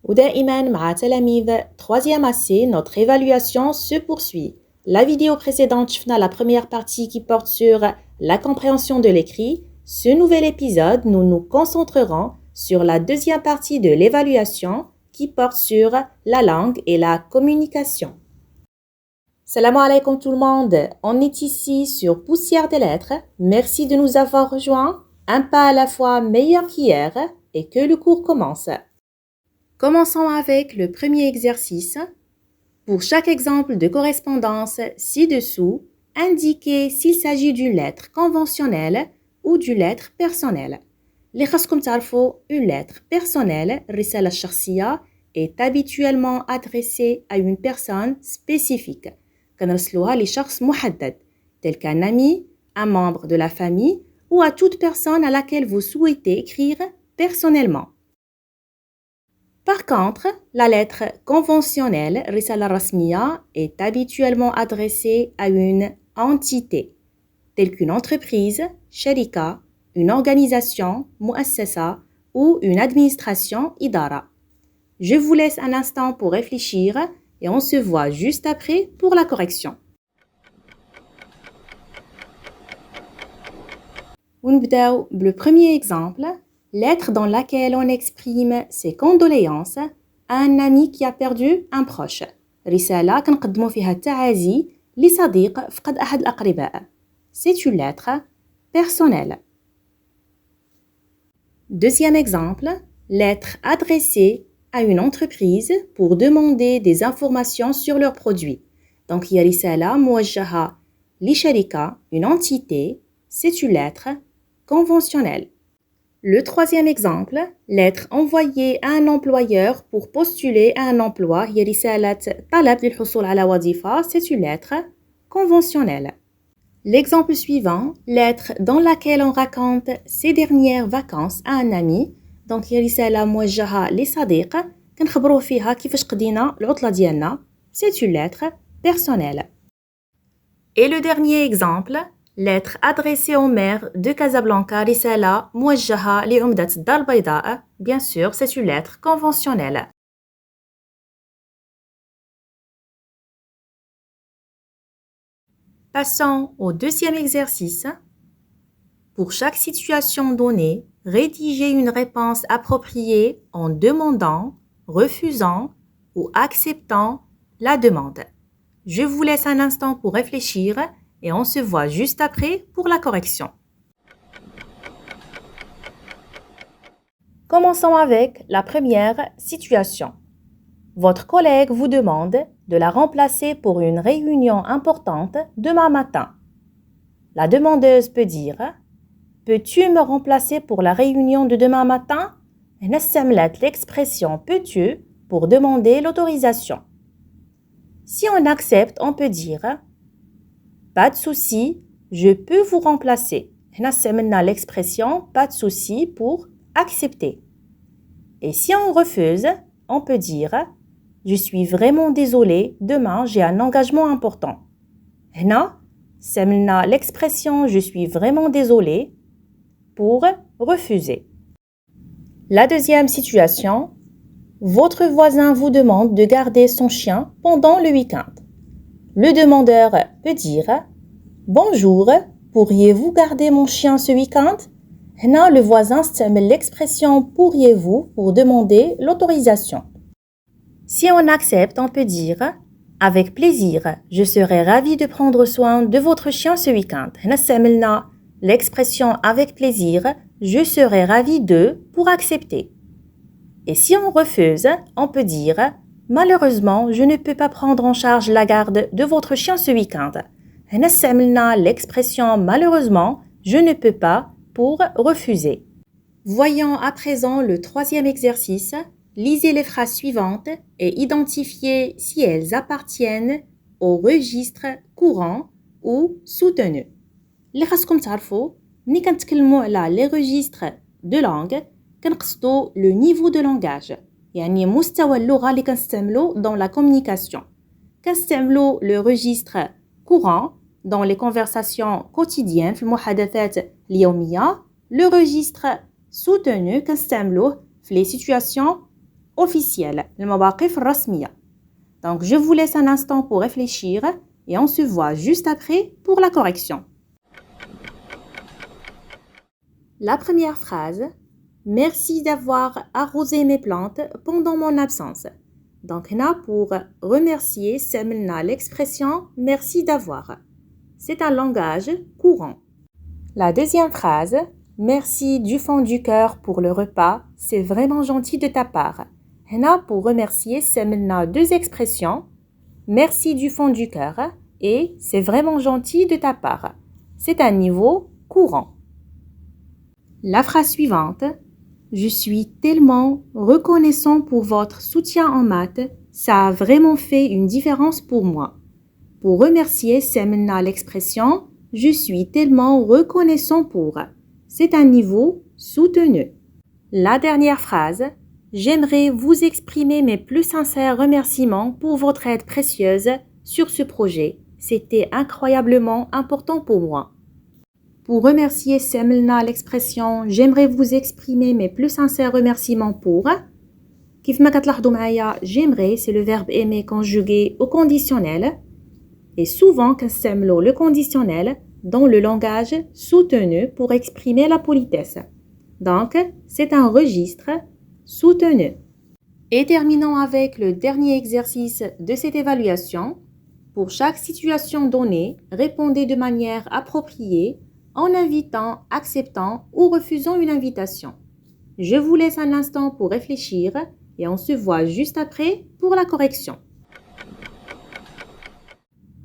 ودائما مع تلاميذ 3e AC, notre évaluation se poursuit. La vidéo précédente, شفنا la première partie qui porte sur la compréhension de l'écrit. Ce nouvel épisode, nous nous concentrerons sur la deuxième partie de l'évaluation qui porte sur la langue et la communication. Salam alaikum tout le monde, on est ici sur Poussière des lettres. Merci de nous avoir rejoints. Un pas à la fois meilleur qu'hier et que le cours commence. Commençons avec le premier exercice. Pour chaque exemple de correspondance ci-dessous, indiquez s'il s'agit d'une lettre conventionnelle ou d'une lettre personnelle. اللي خاصكم تعرفوا, une lettre personnelle, الرسالة الشخصية, est habituellement adressée à une personne spécifique. كنرسلوها لشخص محدد, tel qu'un ami, un membre de la famille ou à toute personne à laquelle vous souhaitez écrire personnellement. Par contre, la lettre conventionnelle, الرسالة الرسمية, est habituellement adressée à une entité, telle qu'une entreprise, شركة, une organisation, مؤسسة, ou une administration, إدارة. Je vous laisse un instant pour réfléchir et on se voit juste après pour la correction. ونبداو le premier exemple. Lettre dans laquelle on exprime ses condoléances à un ami qui a perdu un proche. رسالة كنقدموا فيها التعازي لصديق فقد أحد الأقرباء. C'est une lettre personnelle. Deuxième exemple, lettre adressée à une entreprise pour demander des informations sur leurs produits. Donc, il y a رسالة موجهة لشركة, une entité. C'est une lettre conventionnelle. Le troisième exemple, lettre envoyée à un employeur pour postuler à un emploi. هي رسالة طلب للحصول على وظيفة. C'est une lettre conventionnelle. L'exemple suivant, lettre dans laquelle on raconte ses dernières vacances à un ami. Donc هي رسالة موجهة لصديق كنخبروه فيها كيفاش قضينا العطلة ديالنا. C'est une lettre personnelle. Et le dernier exemple, lettre adressée au maire de Casablanca, رسالة موجهة لعمدة الدار البيضاء. Bien sûr, c'est une lettre conventionnelle. Passons au deuxième exercice. Pour chaque situation donnée, rédigez une réponse appropriée en demandant, refusant ou acceptant la demande. Je vous laisse un instant pour réfléchir et on se voit juste après pour la correction. Commençons avec la première situation. Votre collègue vous demande de la remplacer pour une réunion importante demain matin. La demandeuse peut dire « Peux-tu me remplacer pour la réunion de demain matin ?» هنا استعملت l'expression « peux-tu » pour demander l'autorisation. Si on accepte, on peut dire « Pas de souci, je peux vous remplacer. » هنا استعملنا l'expression « pas de souci » pour accepter. Et si on refuse, on peut dire « Je suis vraiment désolé, demain j'ai un engagement important. » هنا استعملنا l'expression « Je suis vraiment désolé » pour refuser. La deuxième situation, votre voisin vous demande de garder son chien pendant le week-end. Le demandeur peut dire « Bonjour, pourriez-vous garder mon chien ce week-end ?» هنا le voisin استعمل l'expression « pourriez-vous » pour demander l'autorisation. Si on accepte, on peut dire « Avec plaisir, je serai ravi de prendre soin de votre chien ce week-end. » هنا استعملنا l'expression « avec plaisir », je serai ravi de pour accepter. Et si on refuse, on peut dire « Malheureusement, je ne peux pas prendre en charge la garde de votre chien ce week-end. » هنا استعملنا l'expression « malheureusement, je ne peux pas » pour refuser. Voyons à présent le troisième exercice. Lisez les phrases suivantes et identifiez si elles appartiennent au registre courant ou soutenu. اللي خاصكم تعرفوا ملي كنتكلموا على لي registres de langue كنقصدوا le niveau de langage, يعني مستوى اللغة اللي كنستعملوا dans la communication. كنستعملوا le registre courant dans les conversations quotidiennes في المحادثات اليومية. Le registre soutenu كنستعملوه في les situations officielles, المواقف الرسمية. Donc, je vous laisse un instant pour réfléchir et on se voit juste après pour la correction. La première phrase, merci d'avoir arrosé mes plantes pendant mon absence. Donc, là, pour remercier, c'est l'expression merci d'avoir. C'est un langage courant. La deuxième phrase, merci du fond du cœur pour le repas, c'est vraiment gentil de ta part. Là, pour remercier, c'est deux expressions, merci du fond du cœur et c'est vraiment gentil de ta part. C'est un niveau courant. La phrase suivante, je suis tellement reconnaissant pour votre soutien en maths, ça a vraiment fait une différence pour moi. Pour remercier, c'est l'expression je suis tellement reconnaissant pour. C'est un niveau soutenu. La dernière phrase, j'aimerais vous exprimer mes plus sincères remerciements pour votre aide précieuse sur ce projet. C'était incroyablement important pour moi. Pour remercier, c'est l'expression j'aimerais vous exprimer mes plus sincères remerciements pour. كيف ما كتلاحظوا معايا, j'aimerais, c'est le verbe aimer conjugué au conditionnel. Et souvent, كنستعملوا le conditionnel dans le langage soutenu pour exprimer la politesse. Donc, c'est un registre soutenu. Et terminons avec le dernier exercice de cette évaluation. Pour chaque situation donnée, répondez de manière appropriée en invitant, acceptant ou refusant une invitation. Je vous laisse un instant pour réfléchir et on se voit juste après pour la correction.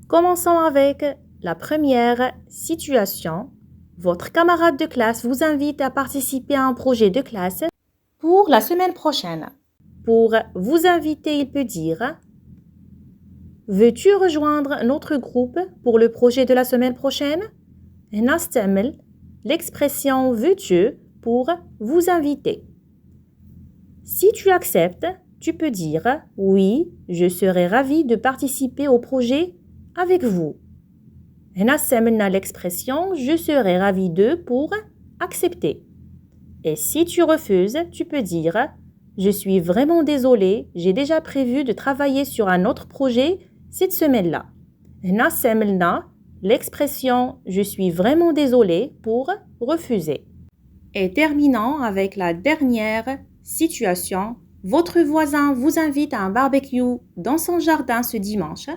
Commençons avec la première situation. Votre camarade de classe vous invite à participer à un projet de classe pour la semaine prochaine. Pour vous inviter, il peut dire « Veux-tu rejoindre notre groupe pour le projet de la semaine prochaine ?» نستعمل l'expression « veux-tu » pour vous inviter. Si tu acceptes, tu peux dire « Oui, je serai ravi de participer au projet avec vous. » هنا استعملنا l'expression je serai ravi de pour accepter. Et si tu refuses, tu peux dire je suis vraiment désolé, j'ai déjà prévu de travailler sur un autre projet cette semaine-là. هنا استعملنا l'expression je suis vraiment désolé pour refuser. Et terminons avec la dernière situation. Votre voisin vous invite à un barbecue dans son jardin ce dimanche.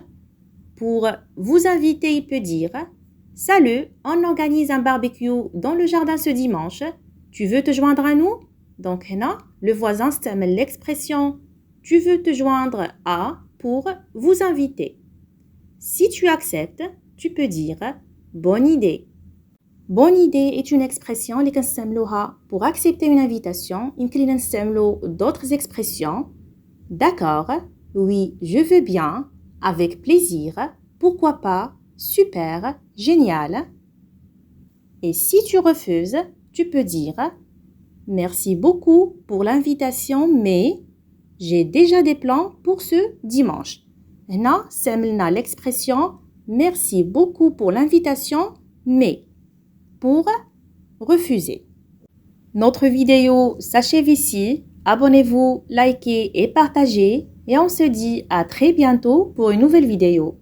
Pour vous inviter, il peut dire « Salut, on organise un barbecue dans le jardin ce dimanche. Tu veux te joindre à nous ?» Donc, là, le voisin استعمل l'expression « Tu veux te joindre à » pour vous inviter. Si tu acceptes, tu peux dire « Bonne idée ». Bonne idée est une expression اللي كنستعملوها pour accepter une invitation. يمكن لنا نستعملوا d'autres expressions. D'accord, oui, je veux bien. Avec plaisir, pourquoi pas, super, génial. Et si tu refuses, tu peux dire « Merci beaucoup pour l'invitation, mais j'ai déjà des plans pour ce dimanche. » هنا استعملنا l'expression « Merci beaucoup pour l'invitation, mais » pour refuser. Notre vidéo s'achève ici. Abonnez-vous, likez et partagez. Et on se dit à très bientôt pour une nouvelle vidéo.